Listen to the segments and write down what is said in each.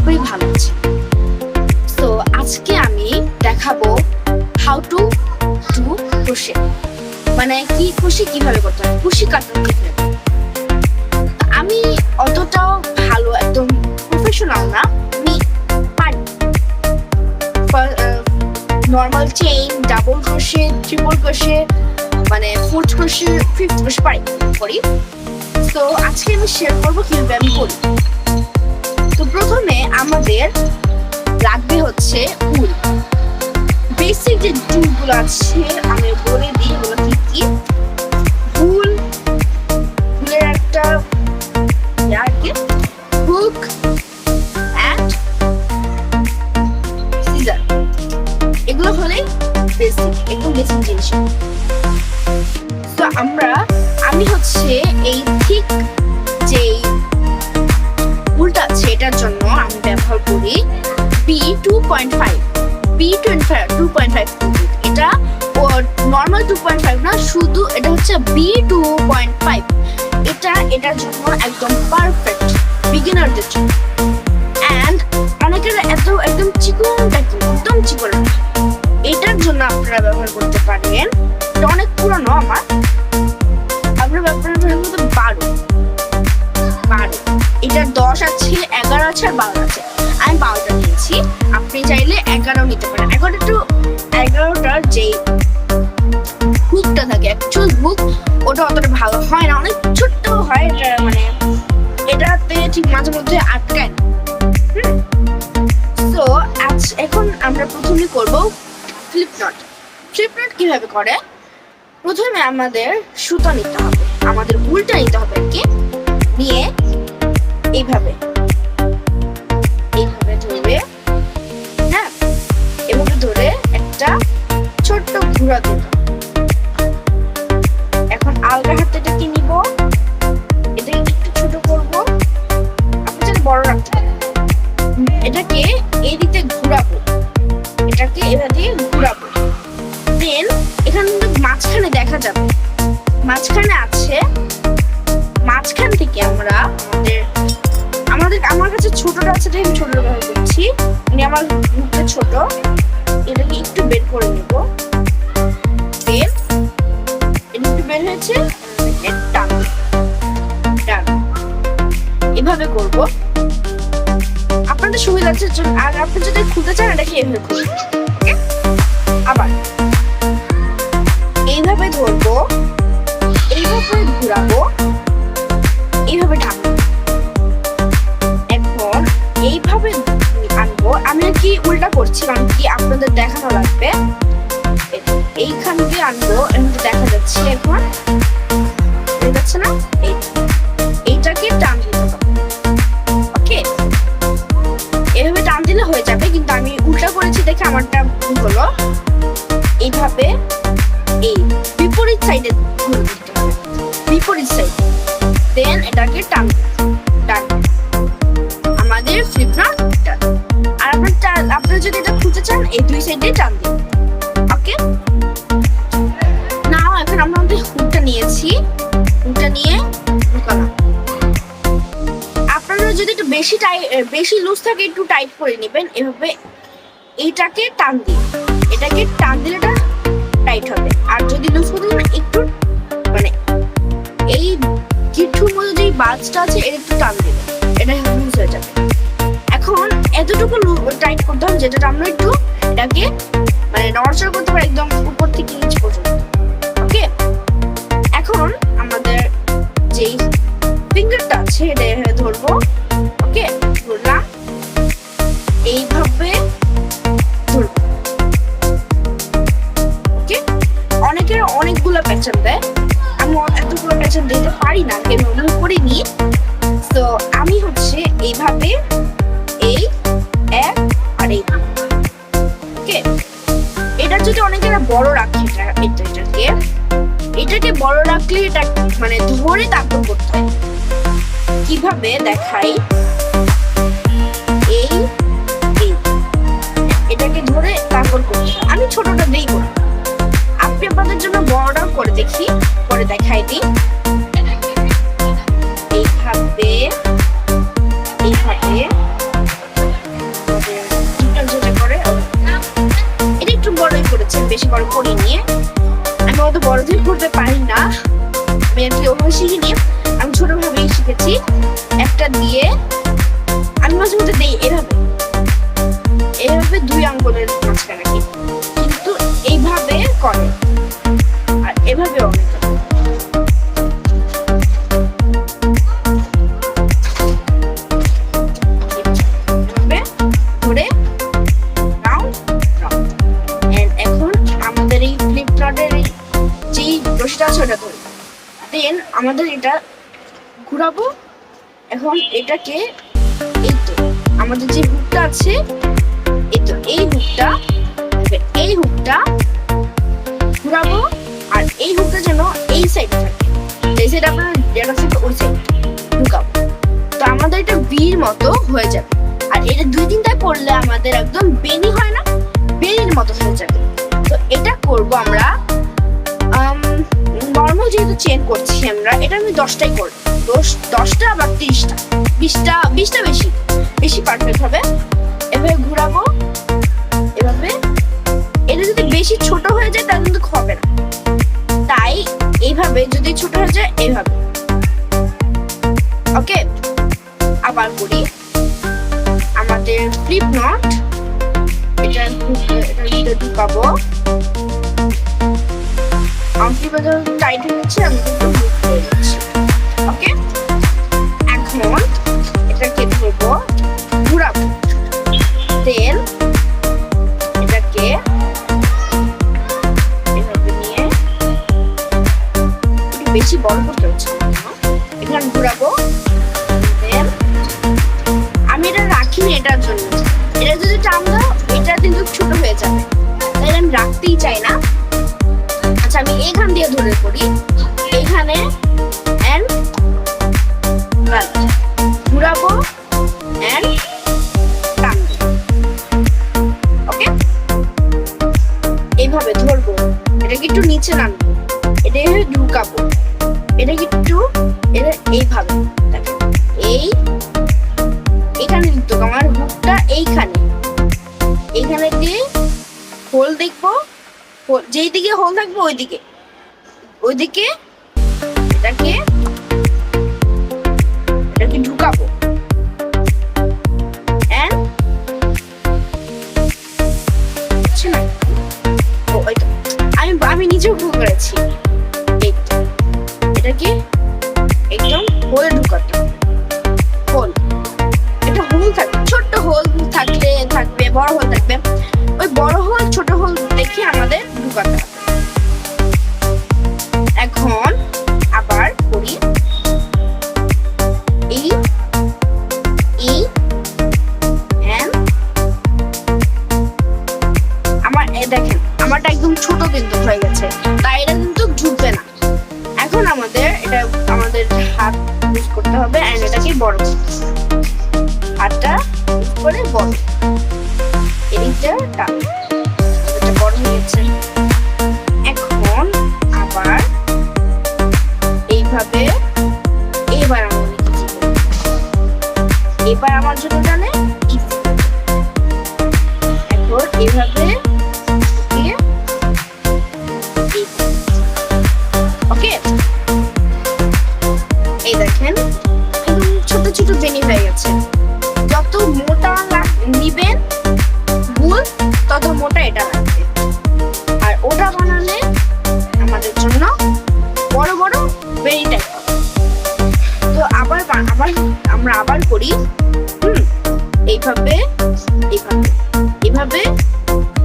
করি ভালো আছে। তো আজকে আমি দেখাবো হাউ টু ডু ক্রোশে, মানে কি ক্রোশে কিভাবে করতে হয়, কুশি কাটানো কিভাবে। আমি অতটাও ভালো একদম প্রফেশনাল না, আমি পারি। Normal chain, double crochet, triple crochet, মানে ফোর্থ ক্রোশে, ফিফথ ক্রোশে করি। তো আজকে আমি শেয়ার করবো কিভাবে আমি করি। তো প্রথমে আমাদের লাগবে হচ্ছে উল। বেসিক যে টুলগুলো আছে আমি বলে দিই ওগুলো কি কি। উলের একটা হুক এন্ড সিজার, এগুলো হলেই বেসিক, একদম বেসিক জিনিস। তো আমি হচ্ছে এই ঠিক যে উলটা আছে এটার জন্য আমি ব্যবহার করি B2.5 এটা নর্মাল 2.5 না, শুধু এটা হচ্ছে B2.5। এটার জন্য একদম পারফেক্ট বিগিনারদের জন্য। এন্ড অনেকের একদম চিকন, একদম চিকন, এটার জন্য আপনারা ব্যবহার করতে পারেন। এটা অনেক পুরনো আমার, আপনারা ব্যবহার করতে 12। এটা 10 আছে, 11 আছে আর 12 আছে। আমি 12টা নিয়েছি, আপনি চাইলে 11 নিতে পারেন। 11টার যে হুকটা থাকে, অ্যাকচুয়াল হুক, ওটা অতটা ভালো হয় না, অনেক ছোট্ট হয়। এটা মানে এটাতে ঠিক মাঝে মধ্যে আটকায় না। তো এখন আমরা প্রথমে করব ফ্লিপ নট। কিভাবে করে, প্রথমে আমাদের সুতা নিতে হবে, আমাদের উলটা নিতে হবে কি, নিয়ে এইভাবে ধরে, হ্যাঁ, এভাবে ধরে একটা ছোট্ট ঘোরা দেব। এখন আলগা হাতেটাকে নিব, এটাকে একটু ছোট করব, আপনি যদি বড় রাখতে পারেন। এটাকে এই দিকে ঘোরাবো, এটাকে এভাবে ঘোরাবো। দেন এখানে মাঝখানে দেখা যাবে, মাঝখানে আছে, মাঝখান থেকে আমার কাছে ছোটটা আছে, আমি ছোট ব্যবহার করছি। আমার মুখটা ছোট, এটাকে একটু বের করে নেব। এটা একটু বের হয়েছে, এভাবে করব আপনাদের সুবিধার জন্য। আর আপনি যদি খুলতে চান এটাকে এভাবে খুলবেন। আবার এইভাবে ধরবো, এইভাবে ঘুরাবো, এইভাবে টানবো। এখন এইভাবে আনবো, আমি কি উল্টা করছি কারণ কি আপনাদের দেখানো লাগবে। এইখান দিয়ে আনবো, দেখা যাচ্ছে এখন, দেখা যাচ্ছে না, এইটাকে টান দিতে হবে। ওকে, এভাবে টান দিলে হয়ে যাবে, কিন্তু আমি উল্টা করেছি দেখে আমারটা ভুল হলো। এইভাবে এই বিপরীত সাইডে ঘুরে দিতে হবে, বিপরীত সাইড। দেন এটাকে টান, আমাদের ফ্লিপ নট। আর আপনারা যদি এটা খুলতে চান এই দুই সাইডে টান দিন। ওকে, নাও এখন আমরা আমাদের হুকটা নিয়েছি, হুকটা নিয়ে ঢুকালাম। আপনারা যদি একটু বেশি লুজ থাকে একটু টাইট করে নেবেন। এভাবে এইটাকে টান দিন, এটাকে টান দিলে এটা টাইট হবে। আর যদি লুজ করতে চান একটু, মানে এই গিট্টুর মধ্যে যে বাজটা আছে এর একটু টান দিলে এটা লুজ হয়ে যাবে। এখন এতটুকু টাইট করতে হবে যেটা আমরা একটু এটাকে মানে নড়াচড়া করতে পারি একদম উপর থেকে নিচ পর্যন্ত। ওকে, এখন আমাদের যেই ফিঙ্গারটা আছে এটা ধরবো। ওকে, ধরলাম, এইভাবে ধরবো। ওকে, অনেকের অনেকগুলো প্যাটার্ন দেয়, আমি এতগুলো প্যাটার্ন দিতে পারি না, এভাবে করিনি। তো আমি হচ্ছে এইভাবে, এই এক আর এই। ওকে, এটা যদি অনেকেরা বড় রাখে, এটাকে বড় রাখলে এটা মানে ধরে তারপর করতে হয়। কিভাবে দেখাই, এটাকে ধরে তারপর করতে হয়। আমি ছোটটা দিই করি, আপনি আপনাদের জন্য বড়টাও করে দেখাই দিই। এইভাবে বেশি বড় করি নিয়ে, আমি অত বড় দিয়ে করতে পারি না, আমি আর কি ওভাবে শিখিনি, আমি ছোটভাবেই শিখেছি। একটা দিয়ে আমি মাঝে মধ্যে দিই এভাবে এভাবে 2 আঙ্গুলের মাঝখানে, কিন্তু এইভাবে করে আর এভাবে অনেক ধরে রাউন্ড রাউন্ড। এখন আমাদের এই ফ্লিপকার্টের যেই রশিটা আছে ওটা ধরে, দেন আমাদের এটা ঘুরাবো। এখন এটাকে এই তো আমাদের যে হুকটা আছে, এই তো এই হুকটা ঘুরাবো, আর এই হুকটা যেন এই সাইড থাকে, এই সাইড আপনার ডেটা থেকে ওই সাইড ঢুকাবো। তো আমাদের এটা বির মতো হয়ে যাবে। আর এটা 2-3টায় করলে আমাদের একদম বেনি হয় না, বেনির মতো হয়ে যাবে। তো এটা করব আমরা নর্মাল যেহেতু চেন করছি আমরা, এটা আমি 10টাই করব, 10টা বা 30টা 20টা বেশি পারফেক্ট হবে। এভাবে ঘুরাবো, এভাবে। এটা যদি বেশি ছোট হয়ে যায় তাহলে কিন্তু হবে না, তাই এইভাবে যদি ছোট হয়ে যায় এইভাবে। ওকে, আবার করি। আমাদের ফ্লিপ নট এটা ঢুকাবো, টাইট হয়ে যাচ্ছে, আমি কিন্তু লুজ হয়ে যাচ্ছি। ওকে, এখন এটাকে ধরবো, ঘুরাবো, দেন এটাকে এভাবে নিয়ে একটু বেশি বড় করতে হচ্ছে, এখানে ঘুরাবো। দেন আমি এটা রাখিনি এটার জন্য, এটা যদি টান দাও এটা কিন্তু ছোট হয়ে যাবে, তাই আমি রাখতেই চাই না। আচ্ছা, আমি এখান দিয়ে ধরে করি, এখানে এন্ড ঘুরাবো এন্ড টান। ওকে, এইভাবে ধরবো, এটাকে একটু নিচে নামবো, এটা এইভাবে ঢুকাবো, এটাকে একটু এটা এইভাবে দেখেন, এখানে দিত আমার হুকটা, এইখানে দিয়ে হোল দেখবো, যেই দিকে হোল থাকবে ওইদিকে এটাকে ঢুকাবো। আমি নিজেও ভুল করেছি, এটাকে একদম হোলে ঢুকাতে, হোল, এটা হোল থাকবে, ছোট্ট হোল থাকবে, বড় হোল থাকবে, ওই বড় হোল ছোট হোল দেখে আমাদের ঢুকাতে হবে। এখন আবার করি, দেখেন আমারটা একদম ছোট কিন্তু হয়ে গেছে, তাই এটা কিন্তু ঢুকবে না। এখন আমাদের হাত ইউজ করতে হবে, এন্ড এটাকে বড় হাতটা ইউজ করে বড়, এদিকটা টান, এটা বড় হয়ে গেছে। এখন আবার এইভাবে, এবার আমার জন্য টানে, এখন এইভাবে। ওকে, এই দেখেন ছোট ছোট বেনি হয়ে গেছে। যত মোটা নিবেন গুল, তত মোটা এটা লাগবে, আর ওটা বানালে আমাদের জন্য বড় বড় বেনি টাইপ। তো আমরা আবার করি, এইভাবে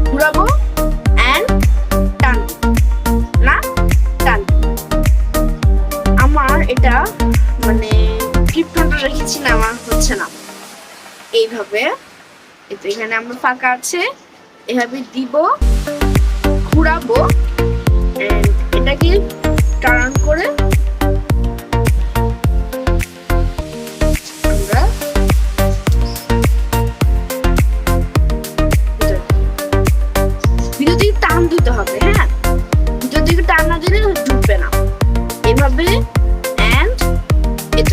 ঘুরাবো এন্ড টান, না টান। আমার এটা মানে ক্লিপটা রেখেছি না, আমার হচ্ছে না। এইভাবে এখানে আমার ফাঁকা আছে, এভাবে দিব, ঘুরাবো, এটাকে টার্ন করে আমরা ভিতর দিকে টান দিতে হবে। হ্যাঁ, ভিতর দিকে টান না দিলে ঢুকবে না। এভাবে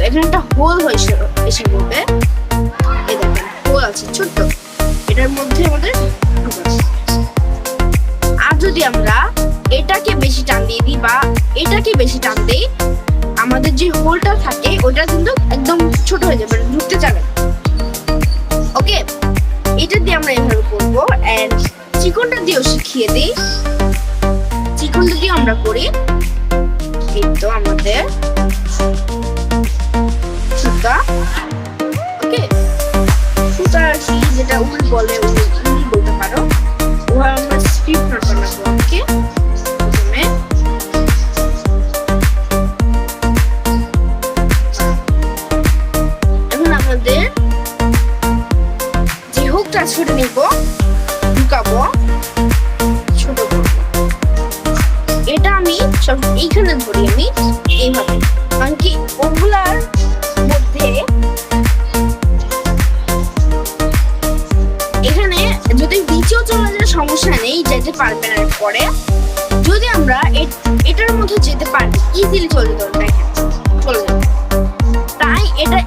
এখানে একটা হোল এসে পড়বে, এই দেখেন হোল আছে ছোট্ট, এটার মধ্যে আমাদের আর যদি বেশি টান দেই আমাদের যে হোলটা থাকে ওটা কিন্তু একদম ছোট হয়ে যাবে, ঢুকতে যাবে। ওকে, এটা দিয়ে আমরা এভাবে করবো। এন্ড চিকনটা দিয়েও শিখিয়ে দিই, চিকনটা দিয়ে আমরা করি। এই তো আমাদের সুতা। ওকে, সুতা আর কি যেটা উল বলে, উল বলতে পারো, ওটা আমরা স্ট্রিপ নট বানাবো। ওকে, প্রথমে এখন আমাদের যে হুকটা ছোট নিব, ঢুকাবো, ছোট করবো। এটা আমি সব এইখানে ধরি, আমি এইভাবে, কারণ কি ওগুলার মধ্যে এখানে যদি নিচেও চলে যায় সমস্যা নেই, যেতে পারবে না। পরে যদি আমরা এটার মধ্যে যেতে পারি, ইজিলি চলে যাবে, দেখেন চলে যাবে। তাই এটা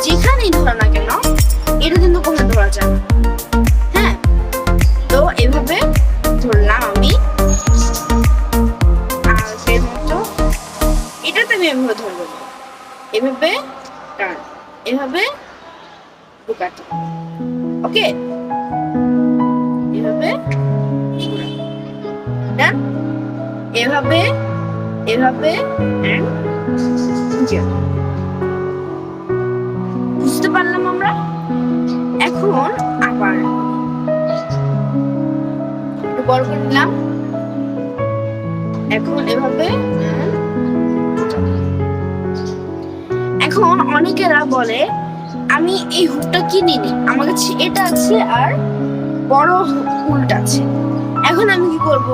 যেখানেই ধরা না কেন এটা কিন্তু কোথাও ধরা যায় না। হ্যাঁ, তো এভাবে ধরলাম আমি, আর এর মতো এটাতে আমি এভাবে ধরবো, এভাবে টান, এভাবে ঢুকাতে। ওকে, এভাবে ডান, এভাবে এভাবে, বুঝতে পারলাম আমরা। এখন আবার একটু বড় করে নিলাম, এখন এভাবে। এখন অনেকেরা বলে আমি এই হুকটা কিনিনি, আমার কাছে এটা আছে আর বড় উলটা আছে। এখন আমি কি করব,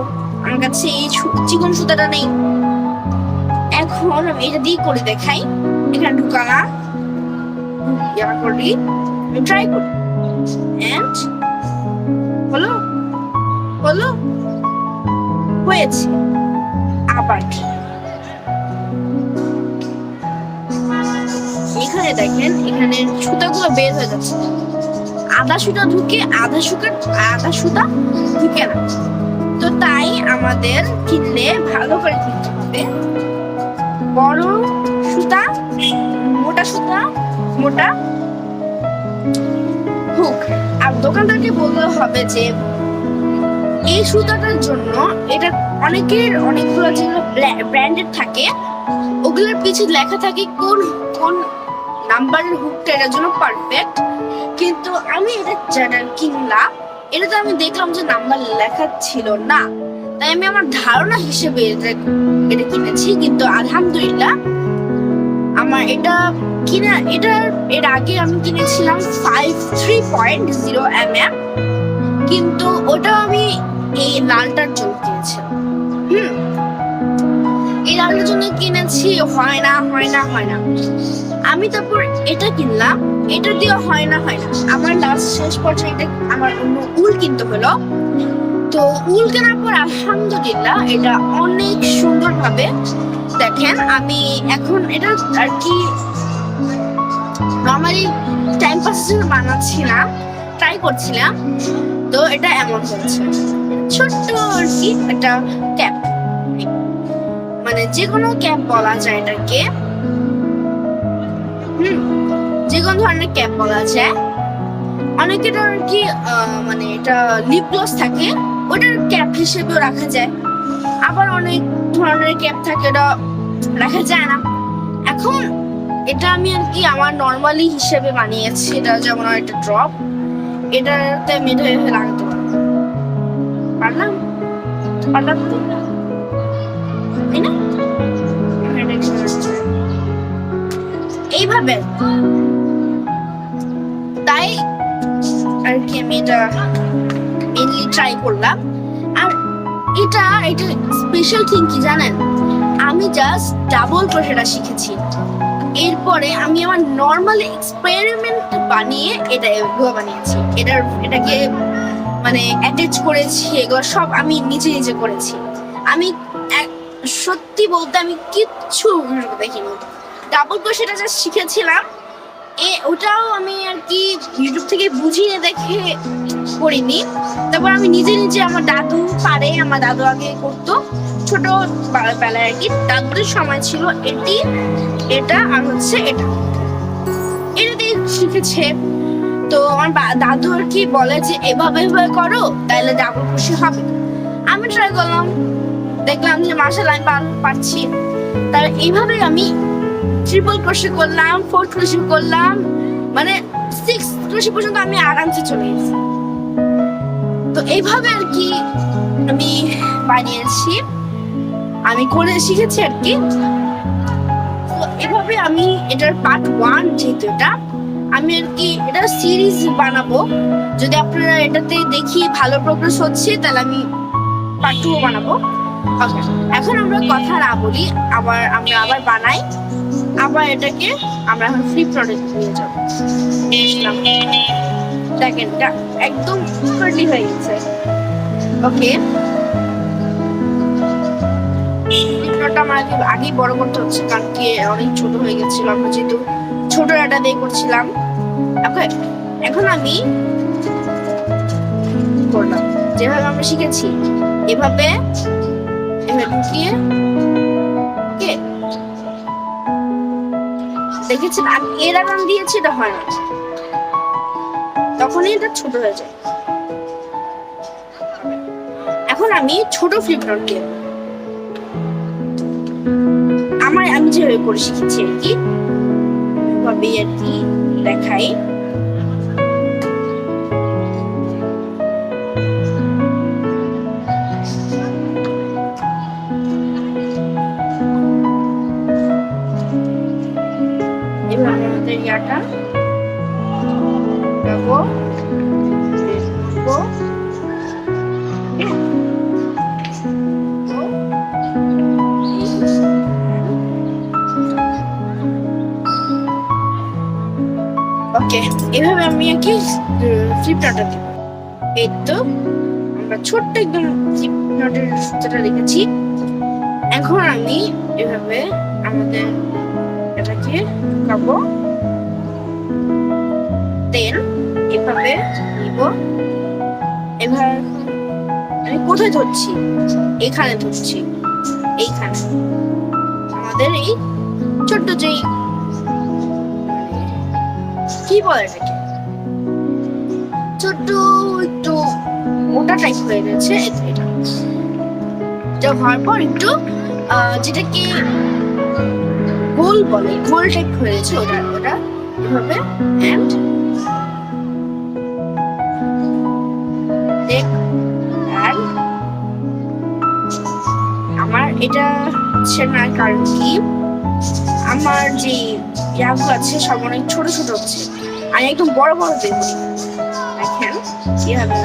আমার কাছে এই চিকন সুতাটা নেই। এখন আমি এটা দিয়ে করে দেখাই, এখানে ঢুকালাম, করি, ট্রাই করি, এন্ড হলো, হলো, হয়েছে। আবার এখানে দেখেন, এখানে সুতাগুলো বের হয়ে যাচ্ছে, আধা সুতা ঢুকে আধা সুতা ঢুকে না। তো তাই আমাদের কিনলে ভালো করে কিনতে হবে, বড় সুতা, মোটা হুক। আর দোকানদারকে বলতে হবে যে এই সুতাটার জন্য, এটা অনেকগুলো যেগুলো ব্র্যান্ডেড থাকে ওগুলোর পিছে লেখা থাকে কোন কোন নাম্বারের হুকটা এটার জন্য পারফেক্ট। কিন্তু আমি এটা যেটা কিনলাম, এটাতে আমি দেখলাম যে নাম্বার লেখা ছিল না, তাই আমি আমার ধারণা হিসেবে এটা কিনেছি। কিন্তু আলহামদুলিল্লাহ আমার এটা এর আগে আমি কিনেছিলাম 3.0 mm, কিন্তু ওটা আমি এই লালটার জন্য কিনেছিলাম। এই লালটার জন্য কিনেছি, হয় না। আমি তারপর এটা কিনলাম, এটা দিয়ে হয় না। আমার লাস্ট শেষ পর্যায়ে এটা আমার অন্য উল কিনতে হলো। তো উল কেনার পর আলহামদুলিল্লাহ এটা অনেক সুন্দরভাবে, দেখেন আমি এখন এটা আর কি নর্মালি টাইম পাসের বানাচ্ছি না, ট্রাই করছিলাম। তো এটা এমন হচ্ছে, ছোট্ট আর কি একটা ক্যাপ, মানে যে কোনো ক্যাপ বলা যায় এটাকে, যে কোনো ধরনের ক্যাপ বলা যায়। অনেকের আর কি মানে এটা লিপ গ্লস থাকে, ওটার ক্যাপ হিসেবেও রাখা যায়। আবার অনেক ধরনের ক্যাপ থাকে, ওটা রাখা যায় না। এখন এটা আমি আর কি আমার নর্মালি হিসেবে বানিয়েছি। এটা যেমন একটা ড্রপ, এটাতে আমি এটা লাগাতে পারলাম, তাই না? এইভাবে তাই আর কি আমি এটা মেনলি ট্রাই করলাম। আর এটা স্পেশাল থিং কি জানেন, আমি জাস্ট ডাবল ক্রোশেটা শিখেছি। এরপরে আমি আমার নর্মাল এক্সপেরিমেন্ট বানিয়ে এগুলো বানিয়েছি। এটাকে মানে অ্যাটাচ করেছি, এগুলো সব আমি নিজে করেছি। আমি সত্যি বলতে আমি কিচ্ছু দেখিনি, ডাবল ক্রোশেটা জাস্ট শিখেছিলাম। ওটাও আমি আর কি ইউটিউব থেকে বুঝিয়ে দেখে করিনি। তারপর আমি নিজে আমার দাদু পারে, আমার দাদু আগে করতো, ছোট বেলায় আর কি দাদুর সময় ছিল এটা আর হচ্ছে এটা দিয়ে শিখেছে। তো আমার দাদু আর কি বলে যে এভাবে করো তাহলে ডাবল খুশি হবে। আমি ট্রাই করলাম, দেখলাম যে মাশাআল্লাহ আমি পারছি। তার এইভাবে আমি ট্রিপল ক্রোশে করলাম, ফোর্থ ক্রোশে করলাম, মানে 6 ক্রোশে পর্যন্ত আমি আরামসে চলে গেছি। তো এইভাবে আর কি আমি বানিয়েছি, আমি করে শিখেছি আর কি। তো এভাবে আমি এটার পার্ট 1 যেহেতু এটা আমি আর কি এটা সিরিজ বানাবো। যদি আপনারা এটাতে দেখি ভালো প্রোগ্রেস হচ্ছে তাহলে আমি পার্ট 2 বানাবো। ওকে, এখন আমরা কথা না বলি, আমরা বানাই, আবার এটাকে আমরা এখন ফ্লিপ প্রোডাক্ট নিয়ে যাবো। দেখেন এটা একদম কার্লি হয়ে গেছে। ওকে, ফ্লিপটা আমার আগেই বড় করতে হচ্ছে কারণ কি অনেক ছোট হয়ে গেছিল, আমরা যেহেতু ছোট ডাটা দিয়ে করছিলাম। ওকে, এখন আমি করলাম যেভাবে আমরা শিখেছি, এভাবে ঢুকিয়ে দেখেছেন আমি এর আরাম দিয়েছি, এটা হয় না, তখনই এটা ছোট হয়ে যায়। এখন আমি ছোট ফ্লিপ নট দিয়ে আমি যেভাবে করে শিখেছি আর কি ভাবে আর কি দেখাই। এবার আমাদের ইয়াটা দেবো ওকে, এভাবে আমি কি ফ্লিপটা দিব। এই তো আমরা ছোট্ট একদম ফ্লিপনাটের সূত্রটা লিখেছি। এখন আমি এভাবে আমাদের এটাকে ঢুকাবো, দেন এভাবে নিব। এবার আমি কোথায় ধরছি? এখানে ধরছি, এইখানে আমাদের এই ছোট্ট যেই কি বলে এটাকে ছোট্ট একটু মোটা টাইপ হয়ে গেছে। এটা হওয়ার পর একটু যেটাকে গোল বলে, গোল টাইপ হয়ে গেছে ওটা এভাবে। এন্ড আমার এটা হচ্ছে না কারণ কি আমার যে ইয়াগুলো আছে সব অনেক ছোট ছোট হচ্ছে, আমি একদম বড় বড় দেখি। দেখেন কিভাবে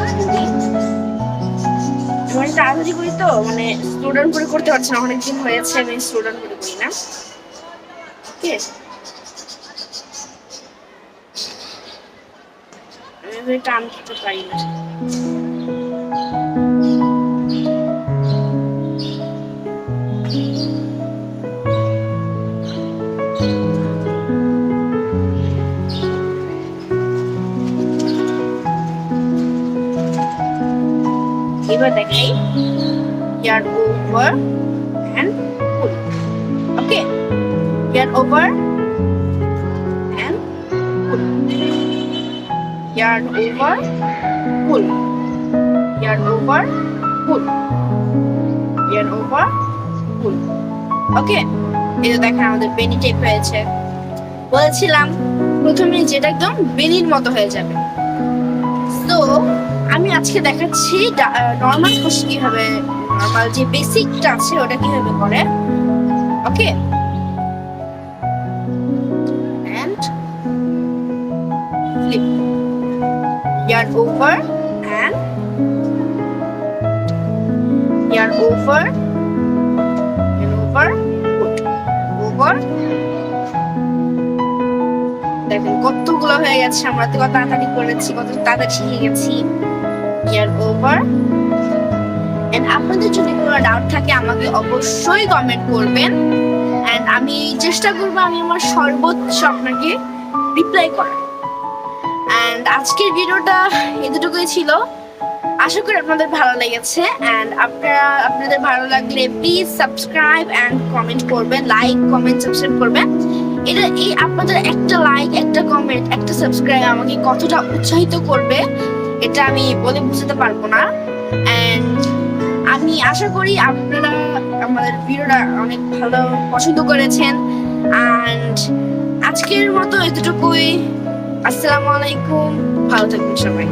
করি, তাড়াতাড়ি করি তো, মানে স্টুডেন্ট করে করতে পারছি না, অনেকদিন হয়েছে আমি স্টুডেন্ট করে করি না। ওকে, আমি টান দিতে পারি না। এবার দেখাই yarn over and pull. Okay, yarn over and pull, yarn over, pull, yarn over, pull, yarn over, pull. Okay, এটা দেখেন আমাদের বেনি টেপ হয়েছে। বলেছিলাম প্রথমে যেটা একদম বেনির মতো হয়ে যাবে। তো আমি আজকে দেখাচ্ছি নরমাল ক্রোশ কিভাবে, নরমাল যে বেসিকটা আছে ওটা কিভাবে করে। Okay, and flip, yarn over and yarn over, yarn over, put, over। দেখেন কতগুলো হয়ে গেছে, আমরা তো কত তাড়াতাড়ি করেছি, কত তাড়াতাড়ি শিখে গেছি। yarn over, এন্ড আপনাদের যদি কোনো ডাউট থাকে আমাকে অবশ্যই কমেন্ট করবেন, এন্ড আমি চেষ্টা করবো আমি আমার সর্বোচ্চ আপনাকে রিপ্লাই করার। এন্ড আজকের ভিডিওটা এতটুকুই ছিল। আশা করি আপনাদের ভালো লেগেছে, অ্যান্ড আপনাদের ভালো লাগলে প্লিজ সাবস্ক্রাইব অ্যান্ড কমেন্ট করবেন, লাইক কমেন্ট সাবস্ক্রাইব করবেন। এই আপনাদের একটা লাইক, একটা কমেন্ট, একটা সাবস্ক্রাইব আমাকে কতটা উৎসাহিত করবে এটা আমি বলে বুঝতে পারবো না। অ্যান্ড আমি আশা করি আপনারা আমাদের ভিডিওটা অনেক ভালো পছন্দ করেছেন। অ্যান্ড আজকের মতো এতটুকুই। আসসালামু আলাইকুম, ভালো থাকবেন সবাই।